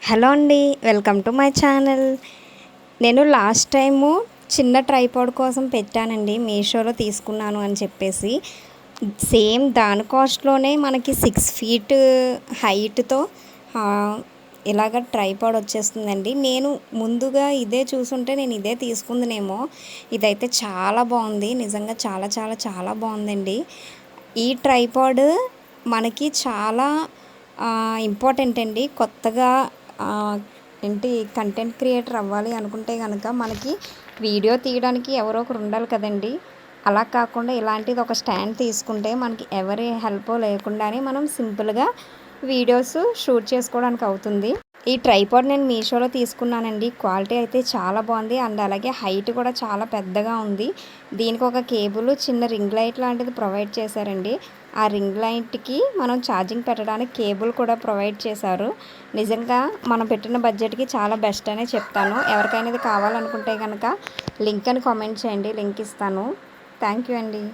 Hello అండి, welcome to my channel. నేను last time చిన్న ట్రైపాడ్ కోసం పెట్టానండి, మీషోలో తీసుకున్నాను అని చెప్పేసి. సేమ్ దాని కాస్ట్లోనే మనకి 6 ఫీట్ హైట్తో ఇలాగ ట్రైపాడ్ వచ్చేస్తుందండి. నేను ముందుగా ఇదే చూసుంటే నేను ఇదే తీసుకుందునేమో. ఇదైతే చాలా బాగుంది, నిజంగా చాలా చాలా చాలా బాగుందండి. ఈ ట్రైపాడ్ మనకి చాలా ఇంపార్టెంట్ అండి. కొత్తగా ఏంటి కంటెంట్ క్రియేటర్ అవ్వాలి అనుకుంటే కనుక మనకి వీడియో తీయడానికి ఎవరో ఒకరు ఉండాలి కదండి. అలా కాకుండా ఇలాంటిది ఒక స్టాండ్ తీసుకుంటే మనకి ఎవరి హెల్ప్ లేకుండానే మనం సింపుల్గా వీడియోస్ షూట్ చేసుకోవడానికి అవుతుంది. ఈ ట్రైపాడ్ నేను మీషోలో తీసుకున్నానండి. క్వాలిటీ అయితే చాలా బాగుంది అండ్ అలాగే హైట్ కూడా చాలా పెద్దగా ఉంది. దీనికి ఒక కేబుల్, చిన్న రింగ్ లైట్ లాంటిది ప్రొవైడ్ చేశారండి. ఆ రింగ్ లైట్కి మనం ఛార్జింగ్ పెట్టడానికి కేబుల్ కూడా ప్రొవైడ్ చేశారు. నిజంగా మనం పెట్టిన బడ్జెట్కి చాలా బెస్ట్ అనే చెప్తాను. ఎవరికైనా ఇది కావాలనుకుంటే కనుక లింక్ అని కామెంట్ చేయండి, లింక్ ఇస్తాను. థ్యాంక్ యూ అండి.